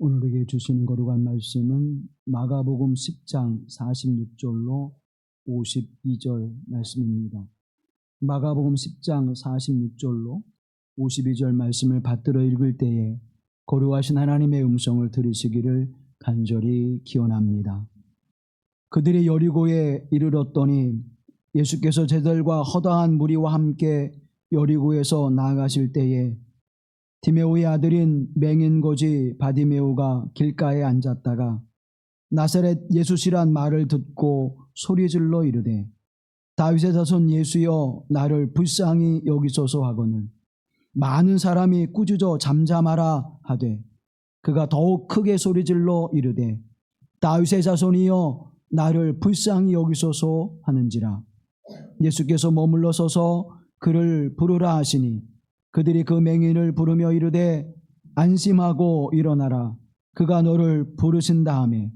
오늘에게 주시는 거룩한 말씀은 마가복음 10장 46절로 52절 말씀입니다. 마가복음 10장 46절로 52절 말씀을 받들어 읽을 때에 거룩하신 하나님의 음성을 들으시기를 간절히 기원합니다. 그들이 여리고에 이르렀더니 예수께서 제들과 허다한 무리와 함께 여리고에서 나아가실 때에 디메오의 아들인 맹인거지 바디메오가 길가에 앉았다가 나사렛 예수시란 말을 듣고 소리질러 이르되 다윗의 자손 예수여 나를 불쌍히 여기소서 하거늘 많은 사람이 꾸짖어 잠잠하라 하되 그가 더욱 크게 소리질러 이르되 다윗의 자손이여 나를 불쌍히 여기소서 하는지라. 예수께서 머물러 서서 그를 부르라 하시니 그들이 그 맹인을 부르며 이르되 안심하고 일어나라 그가 너를 부르신 다음에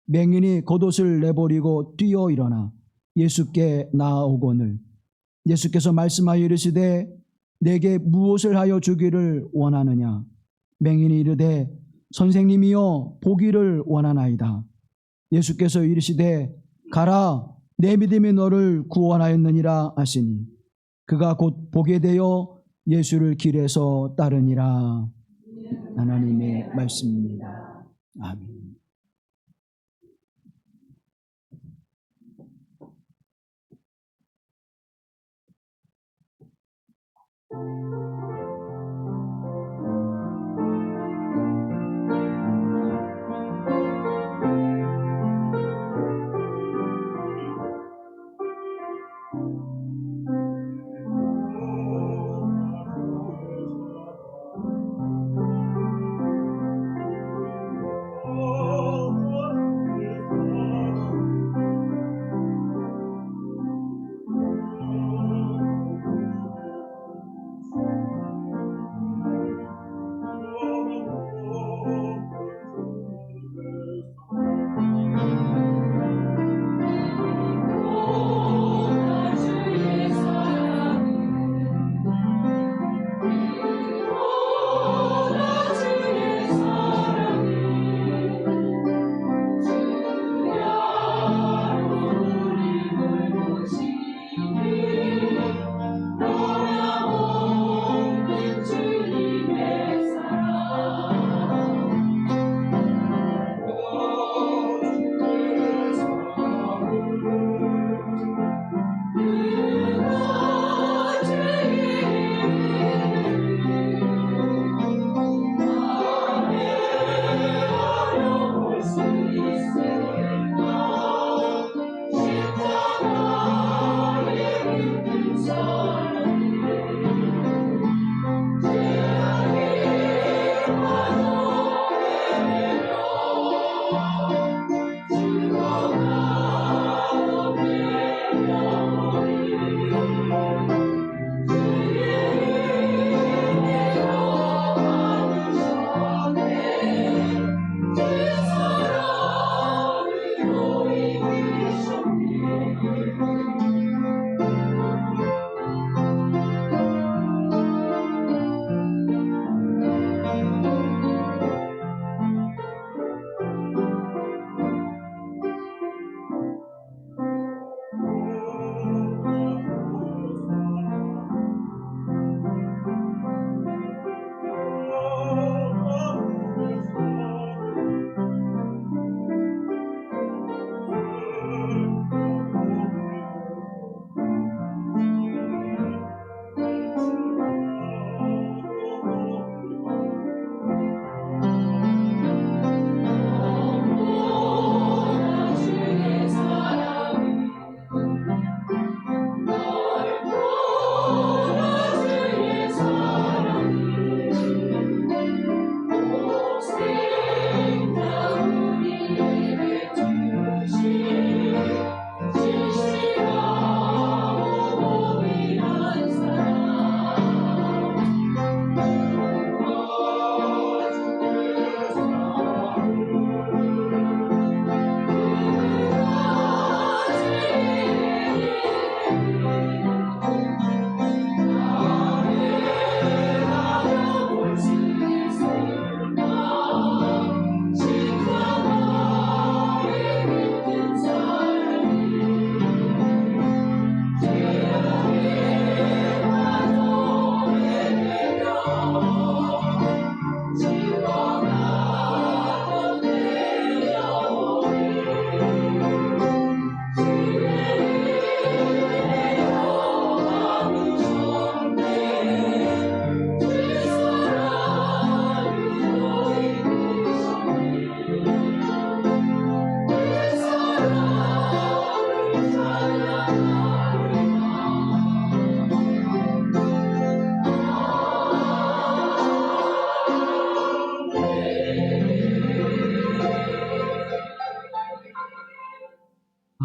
맹인이 겉옷을 내버리고 뛰어 일어나 예수께 나아오거늘 예수께서 말씀하여 이르시되 내게 무엇을 하여 주기를 원하느냐. 맹인이 이르되 선생님이여 보기를 원하나이다. 예수께서 이르시되 가라 내 믿음이 너를 구원하였느니라 하시니 그가 곧 보게 되어 예수를 길에서 따르니라. 하나님의 말씀입니다. 아멘.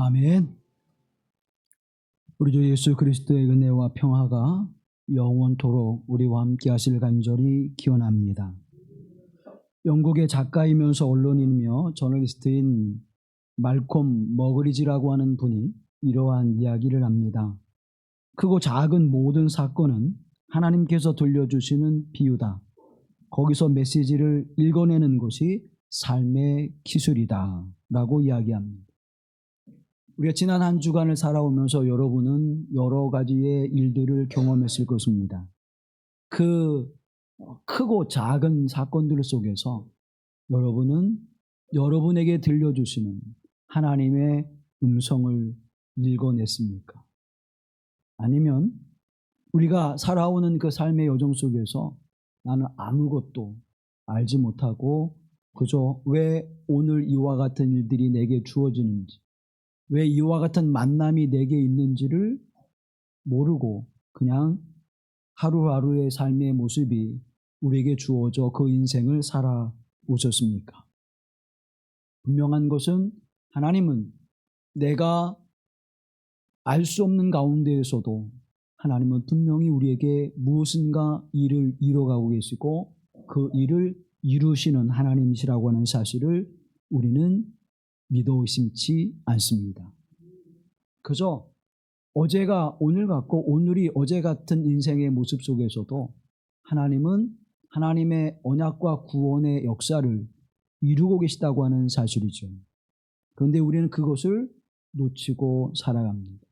아멘. 우리 주 예수 그리스도의 은혜와 평화가 영원토록 우리와 함께 하실 간절히 기원합니다. 영국의 작가이면서 언론인이며 저널리스트인 말콤 머그리지라고 하는 분이 이러한 이야기를 합니다. 크고 작은 모든 사건은 하나님께서 들려주시는 비유다. 거기서 메시지를 읽어내는 것이 삶의 기술이다 라고 이야기합니다. 우리가 지난 한 주간을 살아오면서 여러분은 여러 가지의 일들을 경험했을 것입니다. 그 크고 작은 사건들 속에서 여러분은 여러분에게 들려주시는 하나님의 음성을 읽어냈습니까? 아니면 우리가 살아오는 그 삶의 여정 속에서 나는 아무것도 알지 못하고 그저 왜 오늘 이와 같은 일들이 내게 주어지는지, 왜 이와 같은 만남이 내게 있는지를 모르고 그냥 하루하루의 삶의 모습이 우리에게 주어져 그 인생을 살아오셨습니까? 분명한 것은 하나님은 내가 알 수 없는 가운데에서도 하나님은 분명히 우리에게 무엇인가 일을 이뤄가고 계시고 그 일을 이루시는 하나님이시라고 하는 사실을 우리는 믿어 의심치 않습니다. 그저 어제가 오늘 같고 오늘이 어제 같은 인생의 모습 속에서도 하나님은 하나님의 언약과 구원의 역사를 이루고 계시다고 하는 사실이죠. 그런데 우리는 그것을 놓치고 살아갑니다.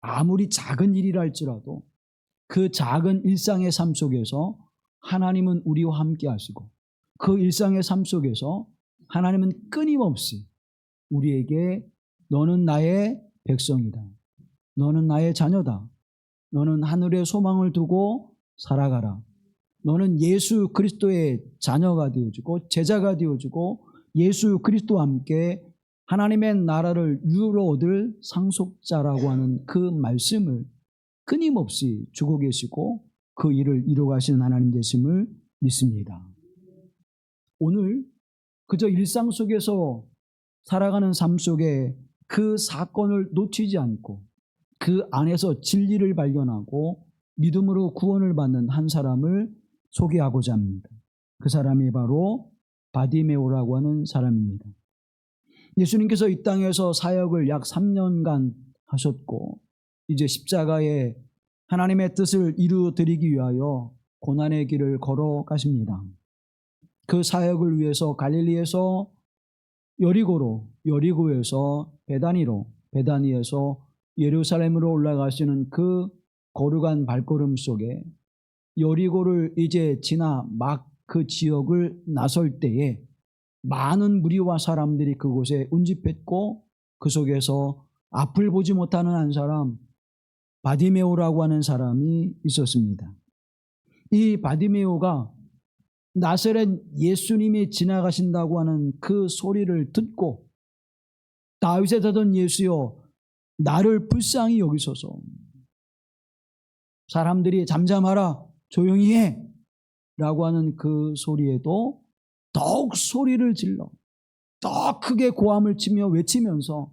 아무리 작은 일이라 할지라도 그 작은 일상의 삶 속에서 하나님은 우리와 함께 하시고 그 일상의 삶 속에서 하나님은 끊임없이 우리에게 너는 나의 백성이다. 너는 나의 자녀다. 너는 하늘의 소망을 두고 살아가라. 너는 예수 그리스도의 자녀가 되어지고 제자가 되어지고 예수 그리스도와 함께 하나님의 나라를 이루어 얻을 상속자라고 하는 그 말씀을 끊임없이 주고 계시고 그 일을 이루어가시는 하나님 되심을 믿습니다. 오늘 그저 일상 속에서 살아가는 삶 속에 그 사건을 놓치지 않고 그 안에서 진리를 발견하고 믿음으로 구원을 받는 한 사람을 소개하고자 합니다. 그 사람이 바로 바디메오라고 하는 사람입니다. 예수님께서 이 땅에서 사역을 약 3년간 하셨고 이제 십자가에 하나님의 뜻을 이루어드리기 위하여 고난의 길을 걸어가십니다. 그 사역을 위해서 갈릴리에서 여리고로, 여리고에서 베다니로, 베다니에서 예루살렘으로 올라가시는 그 거룩한 발걸음 속에 여리고를 이제 지나 막 그 지역을 나설 때에 많은 무리와 사람들이 그곳에 운집했고 그 속에서 앞을 보지 못하는 한 사람 바디메오라고 하는 사람이 있었습니다. 이 바디메오가 나사렛 예수님이 지나가신다고 하는 그 소리를 듣고 다윗의 자손 예수여 나를 불쌍히 여기소서. 사람들이 잠잠하라 조용히 해 라고 하는 그 소리에도 더욱 소리를 질러 더 크게 고함을 치며 외치면서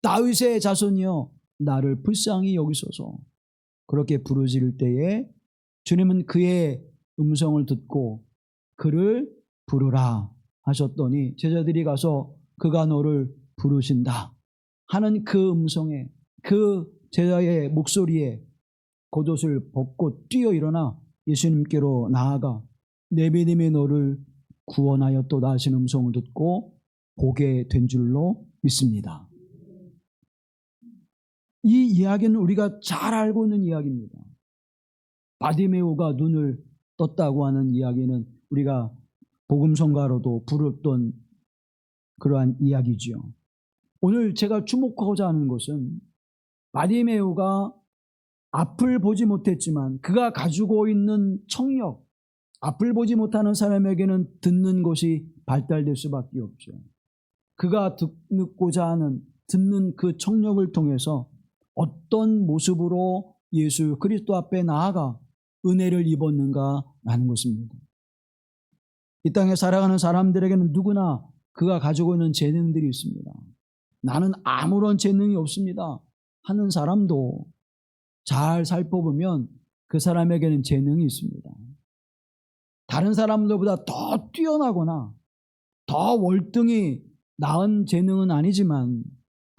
다윗의 자손이여 나를 불쌍히 여기소서. 그렇게 부르짖을 때에 주님은 그의 음성을 듣고 그를 부르라 하셨더니 제자들이 가서 그가 너를 부르신다 하는 그 음성에 그 제자의 목소리에 겉옷을 벗고 뛰어 일어나 예수님께로 나아가 내 믿음이 너를 구원하였도다 하시는 음성을 듣고 보게 된 줄로 믿습니다. 이 이야기는 우리가 잘 알고 있는 이야기입니다. 바디메오가 눈을 떴다고 하는 이야기는 우리가 복음성가로도 부르던 그러한 이야기지요. 오늘 제가 주목하고자 하는 것은 바디메오가 앞을 보지 못했지만 그가 가지고 있는 청력, 앞을 보지 못하는 사람에게는 듣는 것이 발달될 수밖에 없죠. 그가 듣고자 하는 듣는 그 청력을 통해서 어떤 모습으로 예수 그리스도 앞에 나아가 은혜를 입었는가라는 것입니다. 이 땅에 살아가는 사람들에게는 누구나 그가 가지고 있는 재능들이 있습니다. 나는 아무런 재능이 없습니다 하는 사람도 잘 살펴보면 그 사람에게는 재능이 있습니다. 다른 사람들보다 더 뛰어나거나 더 월등히 나은 재능은 아니지만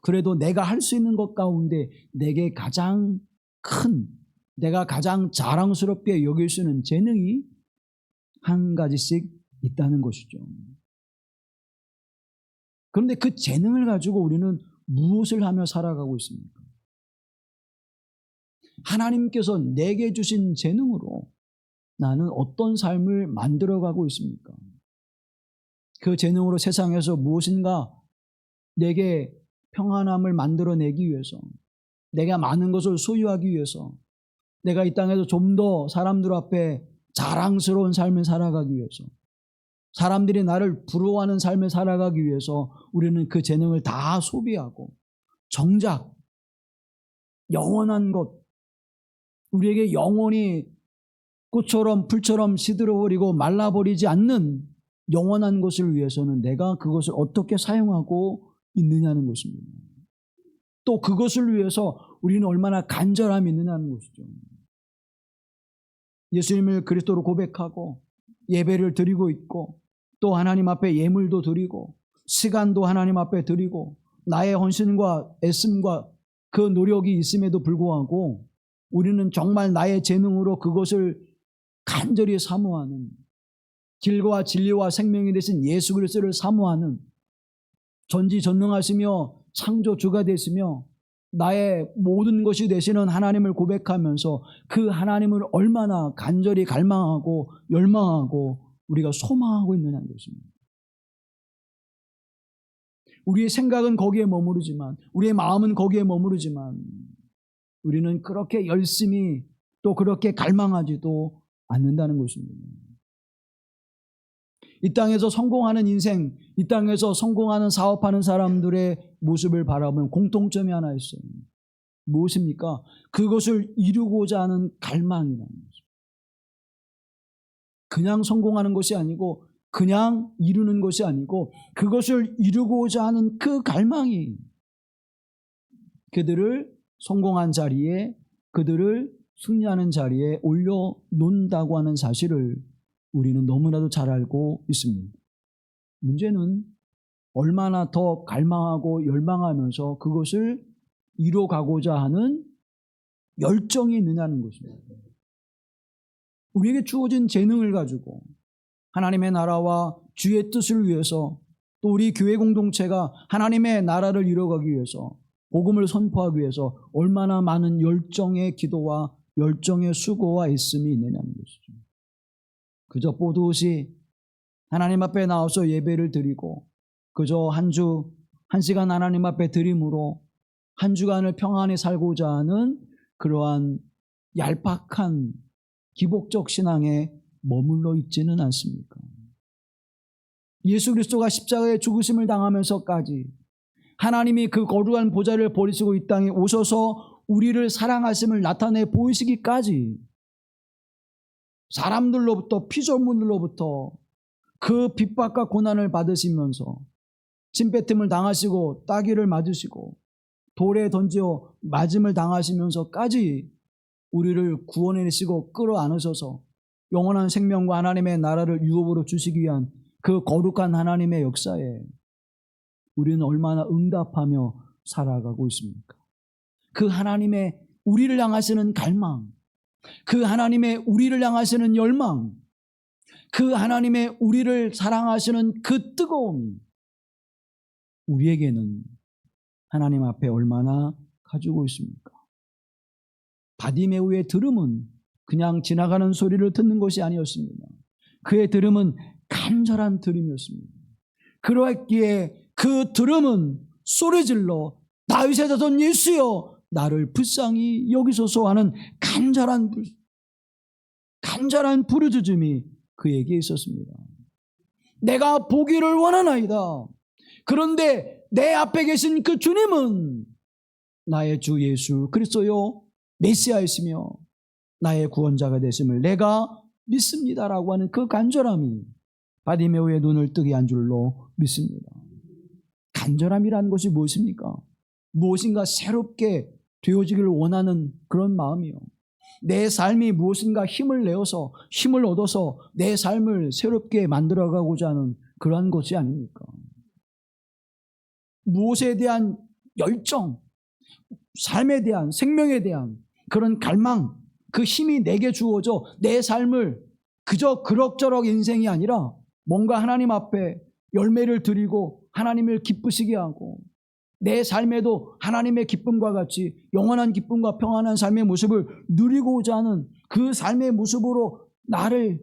그래도 내가 할 수 있는 것 가운데 내게 가장 큰, 내가 가장 자랑스럽게 여길 수 있는 재능이 한 가지씩 있다는 것이죠. 그런데 그 재능을 가지고 우리는 무엇을 하며 살아가고 있습니까? 하나님께서 내게 주신 재능으로 나는 어떤 삶을 만들어가고 있습니까? 그 재능으로 세상에서 무엇인가 내게 평안함을 만들어내기 위해서, 내가 많은 것을 소유하기 위해서, 내가 이 땅에서 좀 더 사람들 앞에 자랑스러운 삶을 살아가기 위해서, 사람들이 나를 부러워하는 삶을 살아가기 위해서 우리는 그 재능을 다 소비하고 정작 영원한 것, 우리에게 영원히 꽃처럼 풀처럼 시들어버리고 말라버리지 않는 영원한 것을 위해서는 내가 그것을 어떻게 사용하고 있느냐는 것입니다. 또 그것을 위해서 우리는 얼마나 간절함이 있느냐는 것이죠. 예수님을 그리스도로 고백하고 예배를 드리고 있고 또 하나님 앞에 예물도 드리고 시간도 하나님 앞에 드리고 나의 헌신과 애씀과 그 노력이 있음에도 불구하고 우리는 정말 나의 재능으로 그것을 간절히 사모하는, 길과 진리와 생명이 되신 예수 그리스도를 사모하는, 전지전능하시며 창조주가 되시며 나의 모든 것이 되시는 하나님을 고백하면서 그 하나님을 얼마나 간절히 갈망하고 열망하고 우리가 소망하고 있느냐는 것입니다. 우리의 생각은 거기에 머무르지만, 우리의 마음은 거기에 머무르지만 우리는 그렇게 열심히 또 그렇게 갈망하지도 않는다는 것입니다. 이 땅에서 성공하는 인생, 이 땅에서 성공하는 사업하는 사람들의 모습을 바라보면 공통점이 하나 있어요. 무엇입니까? 그것을 이루고자 하는 갈망이라는 거죠. 그냥 성공하는 것이 아니고 그냥 이루는 것이 아니고 그것을 이루고자 하는 그 갈망이 그들을 성공한 자리에, 그들을 승리하는 자리에 올려놓는다고 하는 사실을 우리는 너무나도 잘 알고 있습니다. 문제는 얼마나 더 갈망하고 열망하면서 그것을 이뤄가고자 하는 열정이 있느냐는 것입니다. 우리에게 주어진 재능을 가지고 하나님의 나라와 주의 뜻을 위해서 또 우리 교회 공동체가 하나님의 나라를 이뤄가기 위해서 복음을 선포하기 위해서 얼마나 많은 열정의 기도와 열정의 수고와 애씀이 있느냐는 것이죠. 그저 보듯이 하나님 앞에 나와서 예배를 드리고 그저 한 시간 하나님 앞에 드림으로 한 주간을 평안히 살고자 하는 그러한 얄팍한 기복적 신앙에 머물러 있지는 않습니까? 예수 그리스도가 십자가의 죽으심을 당하면서까지 하나님이 그 거룩한 보좌를 버리시고 이 땅에 오셔서 우리를 사랑하심을 나타내 보이시기까지 사람들로부터, 피조물들로부터 그 핍박과 고난을 받으시면서 침뱉음을 당하시고 따귀를 맞으시고 돌에 던져 맞음을 당하시면서까지 우리를 구원해내시고 끌어안으셔서 영원한 생명과 하나님의 나라를 유업으로 주시기 위한 그 거룩한 하나님의 역사에 우리는 얼마나 응답하며 살아가고 있습니까? 그 하나님의 우리를 향하시는 갈망, 그 하나님의 우리를 향하시는 열망, 그 하나님의 우리를 사랑하시는 그 뜨거움이 우리에게는 하나님 앞에 얼마나 가지고 있습니까? 바디메오의 들음은 그냥 지나가는 소리를 듣는 것이 아니었습니다. 그의 들음은 간절한 들음이었습니다. 그러했기에 그 들음은 소리질러 다윗의 자손 예수여 나를 불쌍히 여기소서 하는 간절한 부르짖음이 그에게 있었습니다. 내가 보기를 원하나이다. 그런데 내 앞에 계신 그 주님은 나의 주 예수 그리스도요 메시아이시며 나의 구원자가 되심을 내가 믿습니다라고 하는 그 간절함이 바디메오의 눈을 뜨게 한 줄로 믿습니다. 간절함이라는 것이 무엇입니까? 무엇인가 새롭게 되어지기를 원하는 그런 마음이요. 내 삶이 무엇인가 힘을 내어서 힘을 얻어서 내 삶을 새롭게 만들어가고자 하는 그러한 것이 아닙니까? 무엇에 대한 열정, 삶에 대한, 생명에 대한 그런 갈망, 그 힘이 내게 주어져 내 삶을 그저 그럭저럭 인생이 아니라 뭔가 하나님 앞에 열매를 드리고 하나님을 기쁘시게 하고 내 삶에도 하나님의 기쁨과 같이 영원한 기쁨과 평안한 삶의 모습을 누리고자 하는 그 삶의 모습으로 나를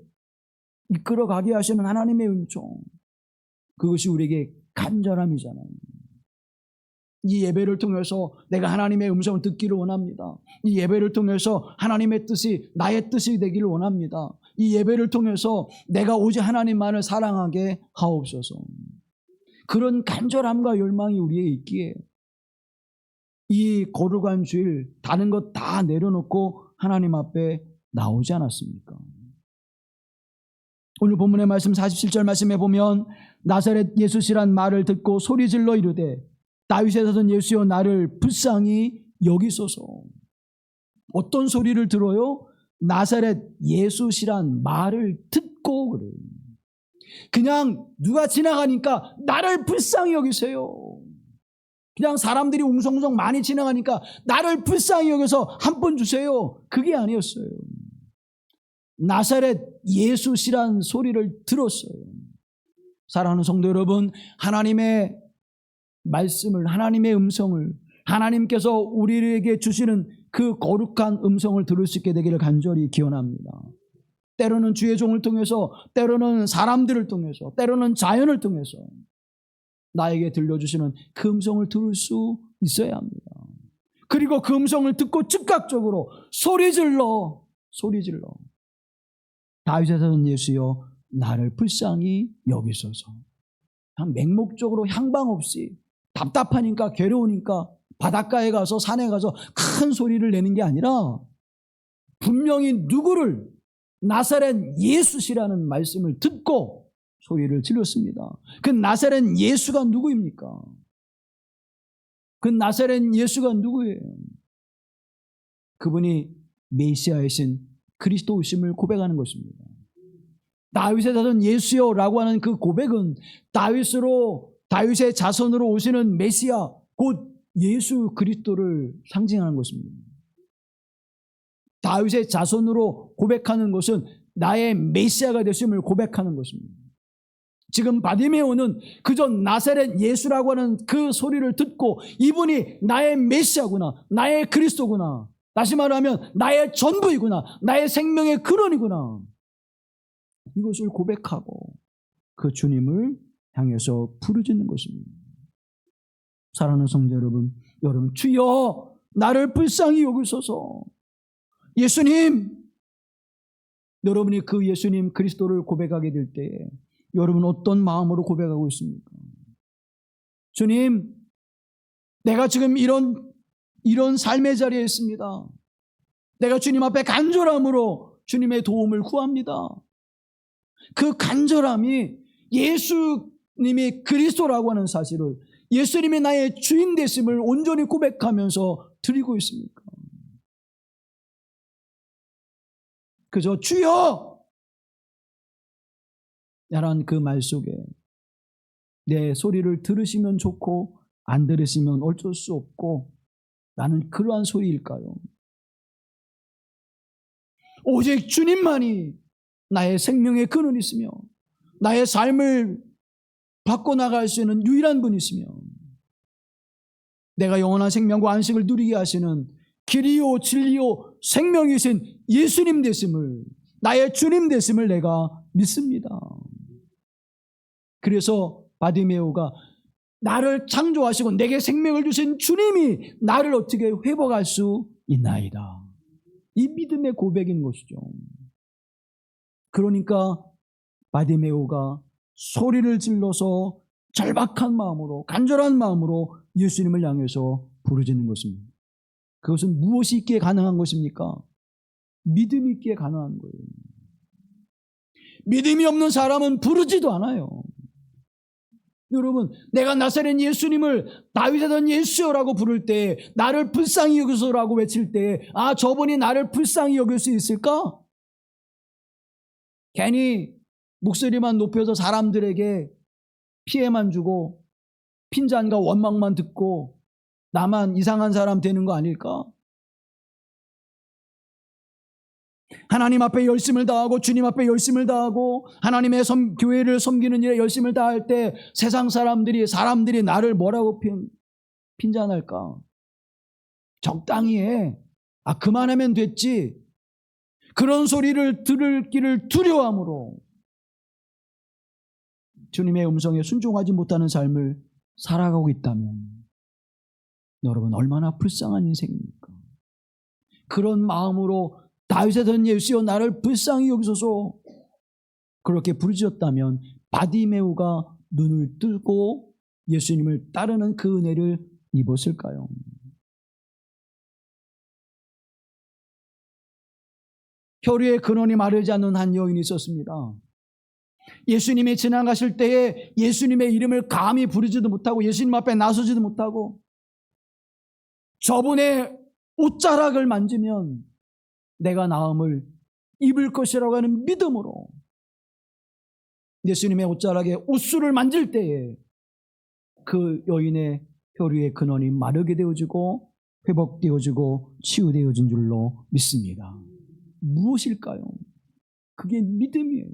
이끌어가게 하시는 하나님의 은총, 그것이 우리에게 간절함이잖아요. 이 예배를 통해서 내가 하나님의 음성을 듣기를 원합니다. 이 예배를 통해서 하나님의 뜻이 나의 뜻이 되기를 원합니다. 이 예배를 통해서 내가 오직 하나님만을 사랑하게 하옵소서. 그런 간절함과 열망이 우리에 있기에 이 거룩한 주일 다른 것 다 내려놓고 하나님 앞에 나오지 않았습니까? 오늘 본문의 말씀 47절 말씀에 보면 나사렛 예수시란 말을 듣고 소리질러 이르되 다윗의 자손 예수여 나를 불쌍히 여기소서. 어떤 소리를 들어요? 나사렛 예수시란 말을 듣고 그래요. 그냥 누가 지나가니까 나를 불쌍히 여기세요. 그냥 사람들이 웅성웅성 많이 지나가니까 나를 불쌍히 여겨서 한 번 주세요. 그게 아니었어요. 나사렛 예수시란 소리를 들었어요. 사랑하는 성도 여러분, 하나님의 말씀을, 하나님의 음성을, 하나님께서 우리에게 주시는 그 거룩한 음성을 들을 수 있게 되기를 간절히 기원합니다. 때로는 주의 종을 통해서, 때로는 사람들을 통해서, 때로는 자연을 통해서 나에게 들려주시는 그 음성을 들을 수 있어야 합니다. 그리고 그 음성을 듣고 즉각적으로 소리질러 다윗의 자손 예수여 나를 불쌍히 여기소서. 그냥 맹목적으로 향방 없이 답답하니까 괴로우니까 바닷가에 가서 산에 가서 큰 소리를 내는 게 아니라 분명히 누구를 나사렛 예수시라는 말씀을 듣고 소리를 질렀습니다. 그 나사렛 예수가 누구입니까? 그 나사렛 예수가 누구예요? 그분이 메시아이신 그리스도이심을 고백하는 것입니다. 다윗의 자손 예수여라고 하는 그 고백은 다윗의 자손으로 오시는 메시아 곧 예수 그리스도를 상징하는 것입니다. 다윗의 자손으로 고백하는 것은 나의 메시아가 되심을 고백하는 것입니다. 지금 바디메오는 그저 나사렛 예수라고 하는 그 소리를 듣고 이분이 나의 메시아구나, 나의 그리스도구나, 다시 말하면 나의 전부이구나, 나의 생명의 근원이구나, 이것을 고백하고 그 주님을 향해서 부르짖는 것입니다. 사랑하는 성도 여러분, 주여 나를 불쌍히 여기소서. 예수님, 여러분이 그 예수님 그리스도를 고백하게 될 때에 여러분 어떤 마음으로 고백하고 있습니까? 주님, 내가 지금 이런 삶의 자리에 있습니다. 내가 주님 앞에 간절함으로 주님의 도움을 구합니다. 그 간절함이 예수님이 그리스도라고 하는 사실을, 예수님이 나의 주인 되심을 온전히 고백하면서 드리고 있습니까? 그저 주여! 야란 그 말 속에 내 소리를 들으시면 좋고 안 들으시면 어쩔 수 없고 나는 그러한 소리일까요? 오직 주님만이 나의 생명의 근원이시며 나의 삶을 바꿔나갈 수 있는 유일한 분이시며 내가 영원한 생명과 안식을 누리게 하시는 길이요 진리요 생명이신 예수님 되심을, 나의 주님 되심을 내가 믿습니다. 그래서 바디메오가 나를 창조하시고 내게 생명을 주신 주님이 나를 어떻게 회복할 수 있나이다, 이 믿음의 고백인 것이죠. 그러니까 바디메오가 소리를 질러서 절박한 마음으로, 간절한 마음으로 예수님을 향해서 부르짖는 것입니다. 그것은 무엇이 있기에 가능한 것입니까? 믿음이 있기에 가능한 거예요. 믿음이 없는 사람은 부르지도 않아요. 여러분, 내가 나사렛 예수님을 다윗의 아들 예수여라고 부를 때, 나를 불쌍히 여기소라고 외칠 때, 아, 저분이 나를 불쌍히 여길 수 있을까? 괜히 목소리만 높여서 사람들에게 피해만 주고 핀잔과 원망만 듣고 나만 이상한 사람 되는 거 아닐까? 하나님 앞에 열심을 다하고 주님 앞에 열심을 다하고 하나님의 교회를 섬기는 일에 열심을 다할 때 세상 사람들이 나를 뭐라고 핀잔할까? 적당히 해. 아, 그만하면 됐지. 그런 소리를 들을 길을 두려워함으로 주님의 음성에 순종하지 못하는 삶을 살아가고 있다면 여러분, 얼마나 불쌍한 인생입니까? 그런 마음으로 다윗의 아들 예수여 나를 불쌍히 여기소서 그렇게 부르짖었다면 바디메오가 눈을 뜨고 예수님을 따르는 그 은혜를 입었을까요? 혈유의 근원이 마르지 않는 한 여인이 있었습니다. 예수님이 지나가실 때에 예수님의 이름을 감히 부르지도 못하고 예수님 앞에 나서지도 못하고 저분의 옷자락을 만지면 내가 나음을 입을 것이라고 하는 믿음으로 예수님의 옷자락에 옷술을 만질 때에 그 여인의 혈유의 근원이 마르게 되어지고 회복되어지고 치유되어진 줄로 믿습니다. 무엇일까요? 그게 믿음이에요.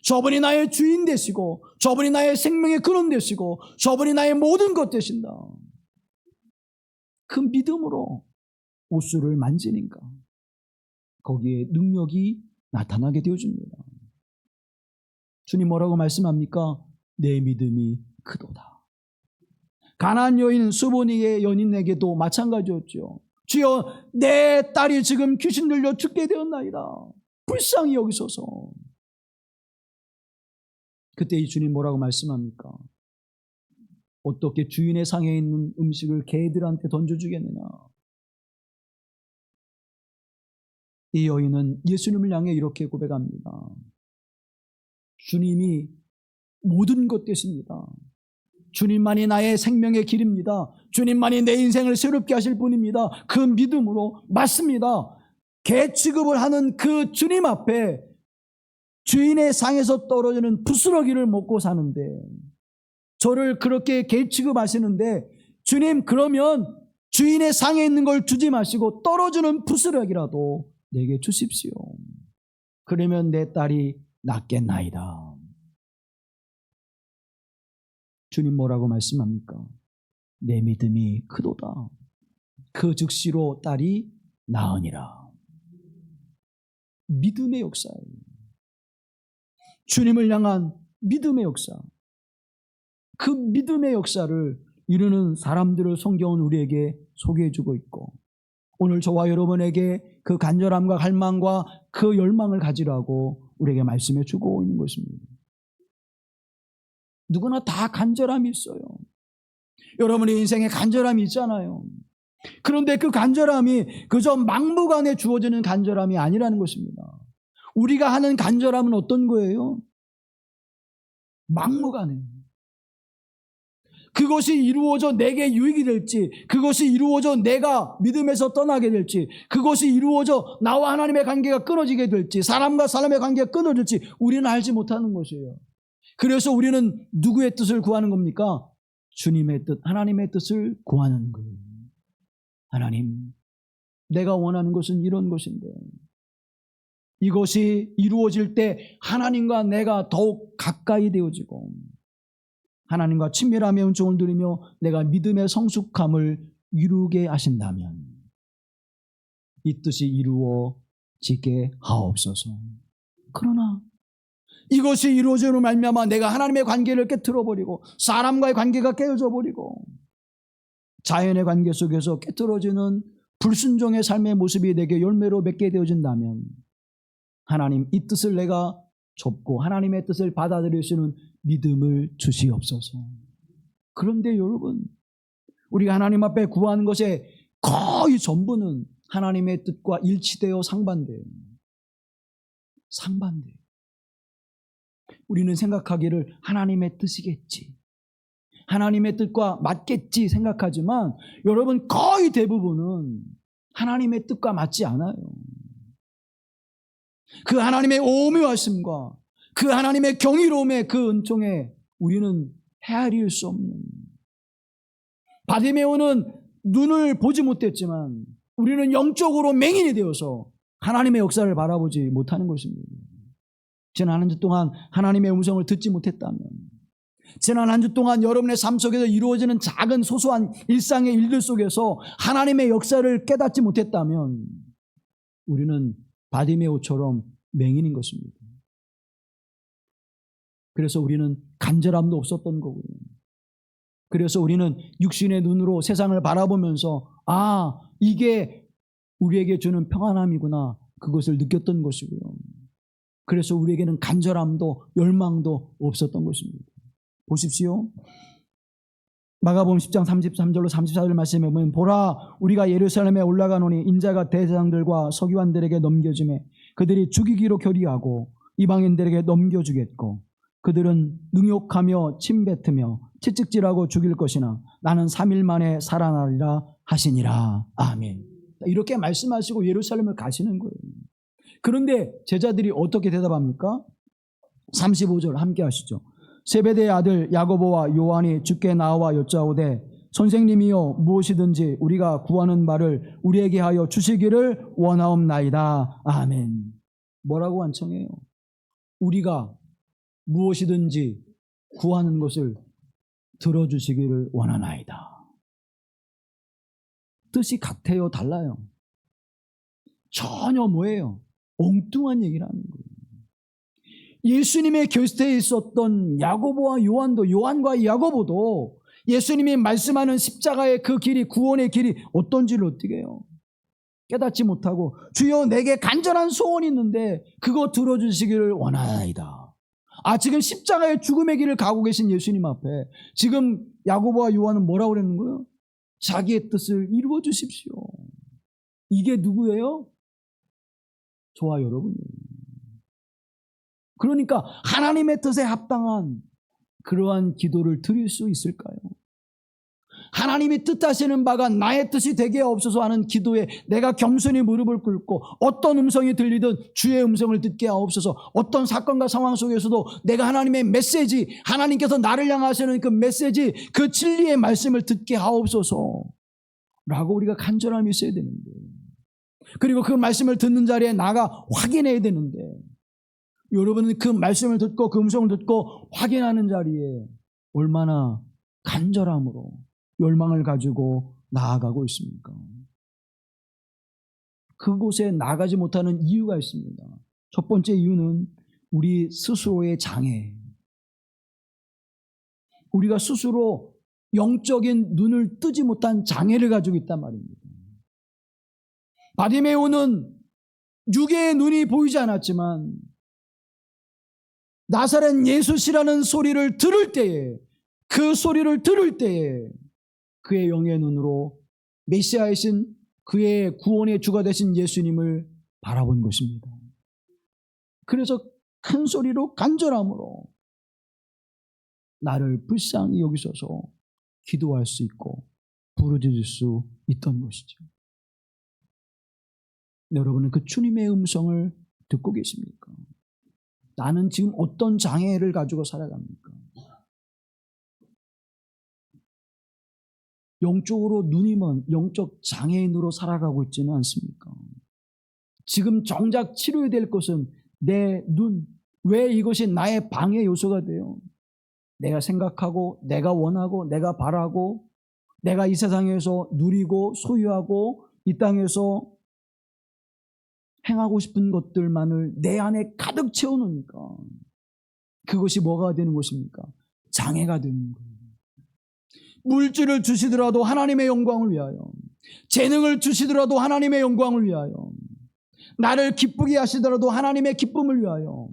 저분이 나의 주인 되시고 저분이 나의 생명의 근원 되시고 저분이 나의 모든 것 되신다. 그 믿음으로 옷술을 만지니까 거기에 능력이 나타나게 되어줍니다. 주님 뭐라고 말씀합니까? 내 믿음이 크도다. 가나안 여인 수보니의 연인에게도 마찬가지였죠. 주여 내 딸이 지금 귀신 들려 죽게 되었나이다. 불쌍히 여기소서. 그때 이 주님 뭐라고 말씀합니까? 어떻게 주인의 상에 있는 음식을 개들한테 던져주겠느냐. 이 여인은 예수님을 향해 이렇게 고백합니다. 주님이 모든 것 되십니다. 주님만이 나의 생명의 길입니다. 주님만이 내 인생을 새롭게 하실 분입니다. 그 믿음으로 맞습니다. 개 취급을 하는 그 주님 앞에 주인의 상에서 떨어지는 부스러기를 먹고 사는데 저를 그렇게 개 취급하시는데 주님 그러면 주인의 상에 있는 걸 주지 마시고 떨어지는 부스러기라도 내게 주십시오. 그러면 내 딸이 낫겠나이다. 주님 뭐라고 말씀합니까? 내 믿음이 크도다. 그 즉시로 딸이 나으니라. 믿음의 역사예요. 주님을 향한 믿음의 역사. 그 믿음의 역사를 이루는 사람들을 성경은 우리에게 소개해주고 있고 오늘 저와 여러분에게 그 간절함과 갈망과 그 열망을 가지라고 우리에게 말씀해주고 있는 것입니다. 누구나 다 간절함이 있어요. 여러분의 인생에 간절함이 있잖아요. 그런데 그 간절함이 그저 막무가내 주어지는 간절함이 아니라는 것입니다. 우리가 하는 간절함은 어떤 거예요? 막무가내. 그것이 이루어져 내게 유익이 될지, 그것이 이루어져 내가 믿음에서 떠나게 될지, 그것이 이루어져 나와 하나님의 관계가 끊어지게 될지, 사람과 사람의 관계가 끊어질지 우리는 알지 못하는 것이에요. 그래서 우리는 누구의 뜻을 구하는 겁니까? 주님의 뜻, 하나님의 뜻을 구하는 거예요. 하나님, 내가 원하는 것은 이런 것인데 이것이 이루어질 때 하나님과 내가 더욱 가까이 되어지고 하나님과 친밀함의 은총을 누리며 내가 믿음의 성숙함을 이루게 하신다면 이 뜻이 이루어지게 하옵소서. 그러나 이것이 이루어지는 말미암아 내가 하나님의 관계를 깨트려버리고 사람과의 관계가 깨어져버리고 자연의 관계 속에서 깨트려지는 불순종의 삶의 모습이 내게 열매로 맺게 되어진다면 하나님 이 뜻을 내가 접고 하나님의 뜻을 받아들일 수 있는 믿음을 주시옵소서. 그런데 여러분, 우리가 하나님 앞에 구하는 것의 거의 전부는 하나님의 뜻과 일치되어 상반돼요. 상반돼요. 우리는 생각하기를 하나님의 뜻이겠지. 하나님의 뜻과 맞겠지 생각하지만 여러분 거의 대부분은 하나님의 뜻과 맞지 않아요. 그 하나님의 오묘하심과 그 하나님의 경이로움의 그 은총에 우리는 헤아릴 수 없는, 바디메오는 눈을 보지 못했지만 우리는 영적으로 맹인이 되어서 하나님의 역사를 바라보지 못하는 것입니다. 지난 한 주 동안 하나님의 음성을 듣지 못했다면, 지난 한 주 동안 여러분의 삶 속에서 이루어지는 작은 소소한 일상의 일들 속에서 하나님의 역사를 깨닫지 못했다면 우리는 바디메오처럼 맹인인 것입니다. 그래서 우리는 간절함도 없었던 거고요. 그래서 우리는 육신의 눈으로 세상을 바라보면서 이게 우리에게 주는 평안함이구나, 그것을 느꼈던 것이고요. 그래서 우리에게는 간절함도 열망도 없었던 것입니다. 보십시오. 마가복음 10장 33절로 34절 말씀에 보면, 보라, 우리가 예루살렘에 올라가노니 인자가 대제사장들과 서기관들에게 넘겨주매 그들이 죽이기로 결의하고 이방인들에게 넘겨주겠고 그들은 능욕하며 침뱉으며 채찍질하고 죽일 것이나 나는 3일 만에 살아나리라 하시니라. 아멘. 이렇게 말씀하시고 예루살렘을 가시는 거예요. 그런데 제자들이 어떻게 대답합니까? 35절 함께 하시죠. 세베대의 아들 야고보와 요한이 주께 나와 여짜오되 선생님이여 무엇이든지 우리가 구하는 바를 우리에게 하여 주시기를 원하옵나이다. 아멘. 뭐라고 간청해요? 우리가 무엇이든지 구하는 것을 들어주시기를 원하나이다. 뜻이 같아요, 달라요? 전혀 뭐예요? 엉뚱한 얘기를 하는 거예요. 예수님의 곁에 있었던 야고보와 요한도, 요한과 야고보도 예수님이 말씀하는 십자가의 그 길이, 구원의 길이 어떤지를 어떻게 해요? 깨닫지 못하고 주여 내게 간절한 소원이 있는데 그거 들어주시기를 원하나이다. 지금 십자가의 죽음의 길을 가고 계신 예수님 앞에 지금 야고보와 요한은 뭐라고 그러는 거예요? 자기의 뜻을 이루어 주십시오. 이게 누구예요? 저와 여러분이에요. 그러니까 하나님의 뜻에 합당한 그러한 기도를 드릴 수 있을까요? 하나님이 뜻하시는 바가 나의 뜻이 되게 하옵소서 하는 기도에 내가 겸손히 무릎을 꿇고 어떤 음성이 들리든 주의 음성을 듣게 하옵소서, 어떤 사건과 상황 속에서도 내가 하나님의 메시지, 하나님께서 나를 향하시는 그 메시지, 그 진리의 말씀을 듣게 하옵소서 라고 우리가 간절함이 있어야 되는데, 그리고 그 말씀을 듣는 자리에 나가 확인해야 되는데, 여러분은 그 말씀을 듣고 그 음성을 듣고 확인하는 자리에 얼마나 간절함으로 열망을 가지고 나아가고 있습니까? 그곳에 나가지 못하는 이유가 있습니다. 첫 번째 이유는 우리 스스로의 장애. 우리가 스스로 영적인 눈을 뜨지 못한 장애를 가지고 있단 말입니다. 바디메오는 육의 눈이 보이지 않았지만 나사렛 예수시라는 소리를 들을 때에, 그 소리를 들을 때에 그의 영의 눈으로 메시아이신 그의 구원의 주가 되신 예수님을 바라본 것입니다. 그래서 큰 소리로 간절함으로 나를 불쌍히 여기셔서 기도할 수 있고 부르짖을 수 있던 것이죠. 여러분은 그 주님의 음성을 듣고 계십니까? 나는 지금 어떤 장애를 가지고 살아갑니까? 영적으로 눈이 먼 영적 장애인으로 살아가고 있지는 않습니까? 지금 정작 치료해야 될 것은 내 눈. 왜 이것이 나의 방해 요소가 돼요? 내가 생각하고 내가 원하고 내가 바라고 내가 이 세상에서 누리고 소유하고 이 땅에서 행하고 싶은 것들만을 내 안에 가득 채워놓으니까 그것이 뭐가 되는 것입니까? 장애가 되는 거예요. 물질을 주시더라도 하나님의 영광을 위하여, 재능을 주시더라도 하나님의 영광을 위하여, 나를 기쁘게 하시더라도 하나님의 기쁨을 위하여,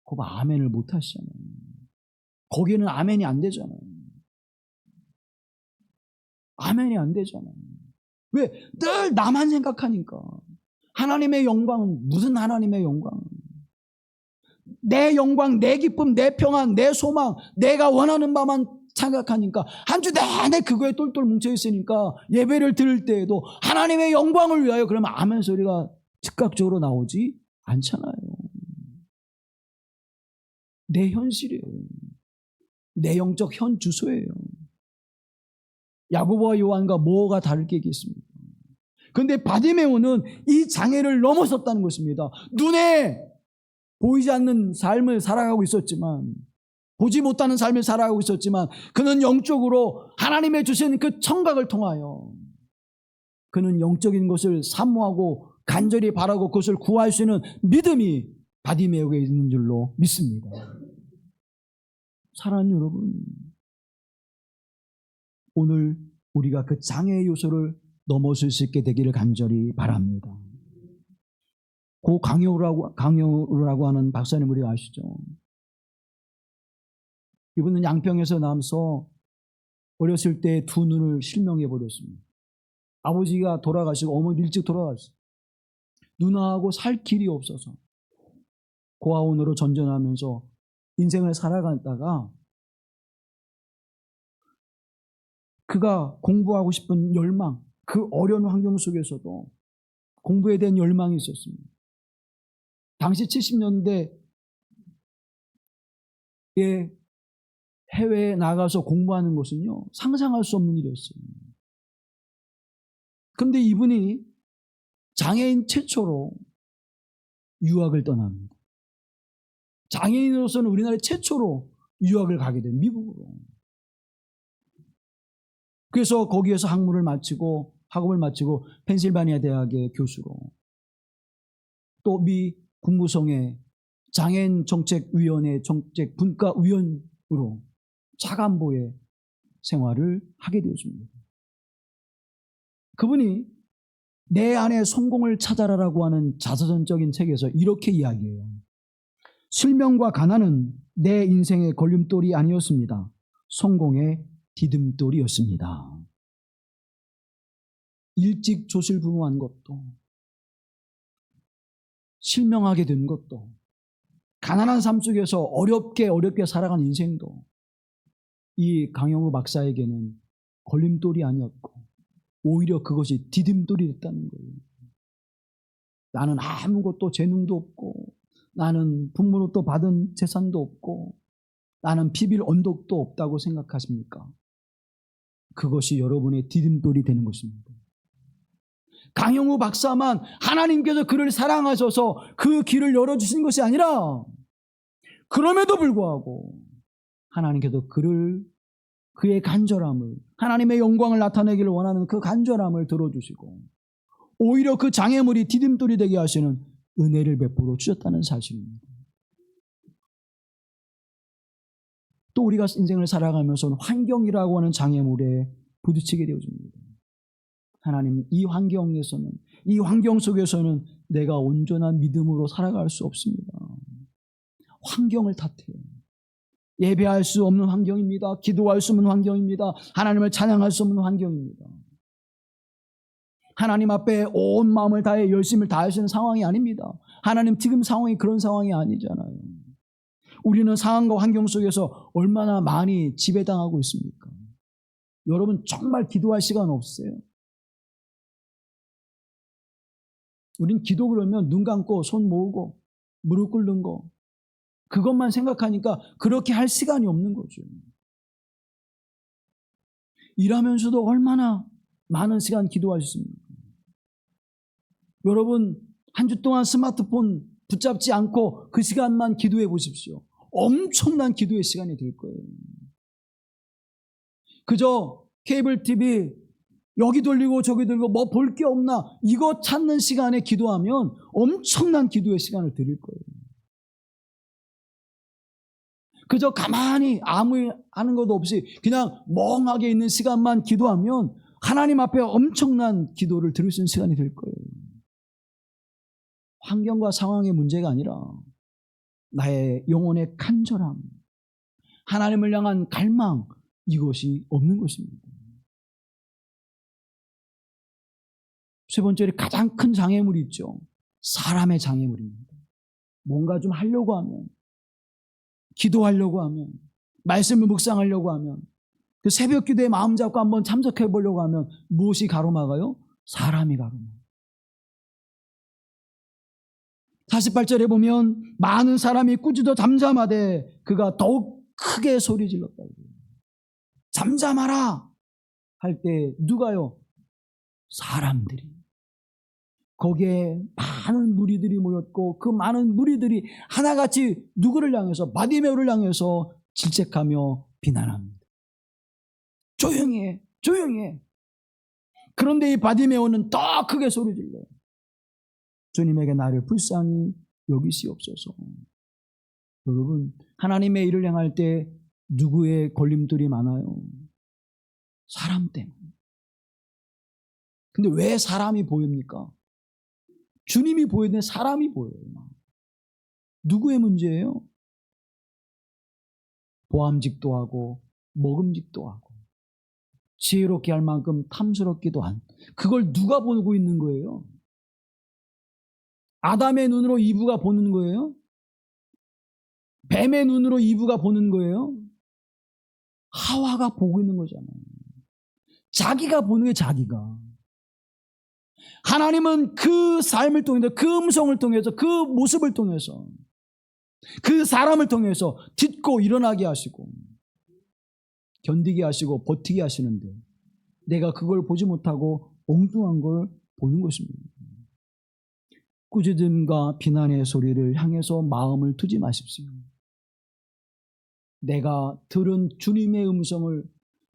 그거 아멘을 못 하시잖아요. 거기는 아멘이 안 되잖아요. 아멘이 안 되잖아요. 왜? 늘 나만 생각하니까. 하나님의 영광은 무슨 하나님의 영광? 내 영광, 내 기쁨, 내 평안, 내 소망, 내가 원하는 바만 생각하니까 한 주 내내 그거에 똘똘 뭉쳐 있으니까 예배를 드릴 때에도 하나님의 영광을 위하여 그러면 아멘 소리가 즉각적으로 나오지 않잖아요. 내 현실이에요. 내 영적 현 주소예요. 야고보와 요한과 뭐가 다를 게 있겠습니까? 그런데 바디메오는 이 장애를 넘어섰다는 것입니다. 눈에 보이지 않는 삶을 살아가고 있었지만, 보지 못하는 삶을 살아가고 있었지만, 그는 영적으로 하나님의 주신 그 청각을 통하여 그는 영적인 것을 사모하고 간절히 바라고 그것을 구할 수 있는 믿음이 바디메오에 있는 줄로 믿습니다. 사랑하는 여러분, 오늘 우리가 그 장애의 요소를 넘어설 수 있게 되기를 간절히 바랍니다. 고 강효라고 하는 박사님 우리가 아시죠? 이분은 양평에서 나면서 어렸을 때 두 눈을 실명해 버렸습니다. 아버지가 돌아가시고 어머니 일찍 돌아갔어요. 누나하고 살 길이 없어서 고아원으로 전전하면서 인생을 살아가다가 그가 공부하고 싶은 열망, 그 어려운 환경 속에서도 공부에 대한 열망이 있었습니다. 당시 70년대에 해외에 나가서 공부하는 것은요, 상상할 수 없는 일이었어요. 그런데 이분이 장애인 최초로 유학을 떠납니다. 장애인으로서는 우리나라에 최초로 유학을 가게 된 미국으로. 그래서 거기에서 학업을 마치고 펜실바니아 대학의 교수로, 또 미 국무성의 장애인 정책위원회 정책 분과위원으로 차관보의 생활을 하게 되었습니다. 그분이 내 안에 성공을 찾아라라고 하는 자서전적인 책에서 이렇게 이야기해요. 실명과 가난은 내 인생의 걸림돌이 아니었습니다. 성공의 디딤돌이었습니다. 일찍 조실부모한 것도, 실명하게 된 것도, 가난한 삶 속에서 어렵게 살아간 인생도 이 강영우 박사에게는 걸림돌이 아니었고 오히려 그것이 디딤돌이 됐다는 거예요. 나는 아무것도 재능도 없고, 나는 부모로부터 받은 재산도 없고, 나는 비빌 언덕도 없다고 생각하십니까? 그것이 여러분의 디딤돌이 되는 것입니다. 강영우 박사만 하나님께서 그를 사랑하셔서 그 길을 열어주신 것이 아니라, 그럼에도 불구하고 하나님께서 그의 간절함을, 하나님의 영광을 나타내기를 원하는 그 간절함을 들어주시고 오히려 그 장애물이 디딤돌이 되게 하시는 은혜를 베풀어 주셨다는 사실입니다. 또 우리가 인생을 살아가면서 환경이라고 하는 장애물에 부딪히게 되어집니다. 하나님, 이 환경 속에서는 내가 온전한 믿음으로 살아갈 수 없습니다. 환경을 탓해요. 예배할 수 없는 환경입니다. 기도할 수 없는 환경입니다. 하나님을 찬양할 수 없는 환경입니다. 하나님 앞에 온 마음을 다해 열심을 다할 수 있는 상황이 아닙니다. 하나님, 지금 상황이 그런 상황이 아니잖아요. 우리는 상황과 환경 속에서 얼마나 많이 지배당하고 있습니까? 여러분, 정말 기도할 시간 없어요. 우린 기도 그러면 눈 감고 손 모으고 무릎 꿇는 거, 그것만 생각하니까 그렇게 할 시간이 없는 거죠. 일하면서도 얼마나 많은 시간 기도하셨습니까? 여러분, 한 주 동안 스마트폰 붙잡지 않고 그 시간만 기도해 보십시오. 엄청난 기도의 시간이 될 거예요. 그저 케이블 TV 여기 돌리고 저기 돌리고 뭐 볼 게 없나, 이거 찾는 시간에 기도하면 엄청난 기도의 시간을 드릴 거예요. 그저 가만히 아무 하는 것도 없이 그냥 멍하게 있는 시간만 기도하면 하나님 앞에 엄청난 기도를 들을 수 있는 시간이 될 거예요. 환경과 상황의 문제가 아니라 나의 영혼의 간절함, 하나님을 향한 갈망, 이것이 없는 것입니다. 세 번째로 가장 큰 장애물이 있죠. 사람의 장애물입니다. 뭔가 좀 하려고 하면, 기도하려고 하면, 말씀을 묵상하려고 하면 그 새벽 기도에 마음 잡고 한번 참석해 보려고 하면 무엇이 가로막아요? 사람이 가로막아요. 48절에 보면 많은 사람이 꾸짖어 잠잠하되 그가 더욱 크게 소리 질렀다고. 잠잠하라 할 때 누가요? 사람들이. 거기에 많은 무리들이 모였고 그 많은 무리들이 하나같이 누구를 향해서, 바디메오를 향해서 질책하며 비난합니다. 조용히 해, 조용히 해. 그런데 이 바디메오는 더 크게 소리 질러요. 주님에게 나를 불쌍히 여기시옵소서. 여러분, 하나님의 일을 행할 때 누구의 걸림돌이 많아요? 사람 때문에. 근데 왜 사람이 보입니까? 주님이 보이는데 사람이 보여요. 누구의 문제예요? 보암직도 하고 먹음직도 하고 지혜롭게 할 만큼 탐스럽기도 한, 그걸 누가 보고 있는 거예요? 아담의 눈으로 이브가 보는 거예요? 뱀의 눈으로 이브가 보는 거예요? 하와가 보고 있는 거잖아요. 자기가 보는 게 자기가. 하나님은 그 삶을 통해서, 그 음성을 통해서, 그 모습을 통해서, 그 사람을 통해서 딛고 일어나게 하시고 견디게 하시고 버티게 하시는데 내가 그걸 보지 못하고 엉뚱한 걸 보는 것입니다. 꾸짖음과 비난의 소리를 향해서 마음을 두지 마십시오. 내가 들은 주님의 음성을,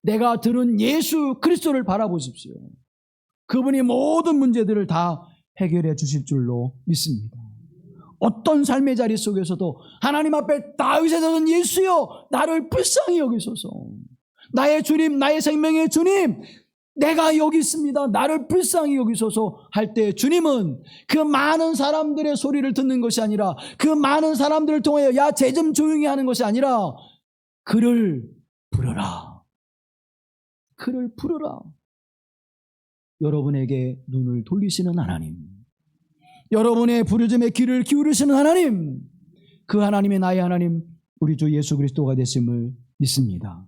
내가 들은 예수 그리스도를 바라보십시오. 그분이 모든 문제들을 다 해결해 주실 줄로 믿습니다. 어떤 삶의 자리 속에서도 하나님 앞에 다윗의 자손 예수여 나를 불쌍히 여기소서. 나의 주님, 나의 생명의 주님, 내가 여기 있습니다. 나를 불쌍히 여기소서 할 때 주님은 그 많은 사람들의 소리를 듣는 것이 아니라, 그 많은 사람들을 통하여 야 쟤 좀 조용히 하는 것이 아니라 그를 부르라. 그를 부르라. 여러분에게 눈을 돌리시는 하나님, 여러분의 부르짖음에 귀를 기울이시는 하나님, 그 하나님의 나의 하나님 우리 주 예수 그리스도가 되심을 믿습니다.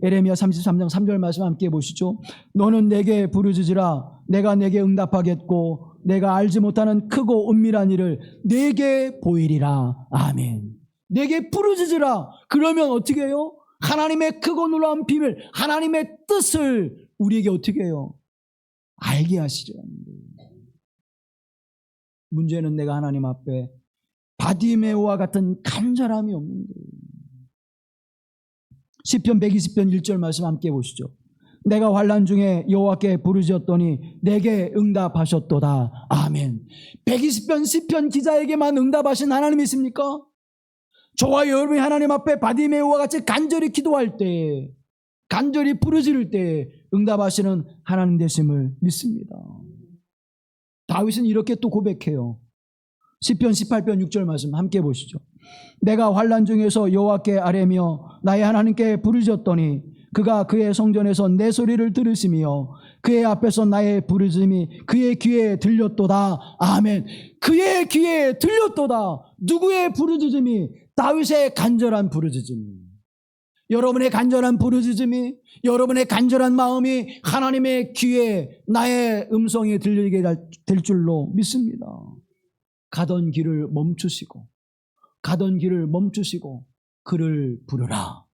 에레미야 33장 3절 말씀 함께 보시죠. 너는 내게 부르짖으라. 내가 내게 응답하겠고 내가 알지 못하는 크고 은밀한 일을 내게 보이리라. 아멘. 내게 부르짖으라. 그러면 어떻게 해요? 하나님의 크고 놀라운 비밀, 하나님의 뜻을 우리에게 어떻게 해요? 알게 하시려는 거예요. 문제는 내가 하나님 앞에 바디메오와 같은 간절함이 없는 거예요. 시편 120편 1절 말씀 함께 보시죠. 내가 환난 중에 여호와께 부르짖었더니 내게 응답하셨도다. 아멘. 120편 시편 기자에게만 응답하신 하나님이십니까? 저와 여러분이 하나님 앞에 바디메오와 같이 간절히 기도할 때, 간절히 부르짖을 때 응답하시는 하나님 되심을 믿습니다. 다윗은 이렇게 또 고백해요. 시편 18편 6절 말씀 함께 보시죠. 내가 환난 중에서 여호와께 아뢰며 나의 하나님께 부르짖었더니 그가 그의 성전에서 내 소리를 들으시며 그의 앞에서 나의 부르짖음이 그의 귀에 들렸도다. 아멘. 그의 귀에 들렸도다. 누구의 부르짖음이? 다윗의 간절한 부르짖음이. 여러분의 간절한 부르짖음이, 여러분의 간절한 마음이 하나님의 귀에 나의 음성이 들리게 될 줄로 믿습니다. 가던 길을 멈추시고 그를 부르라.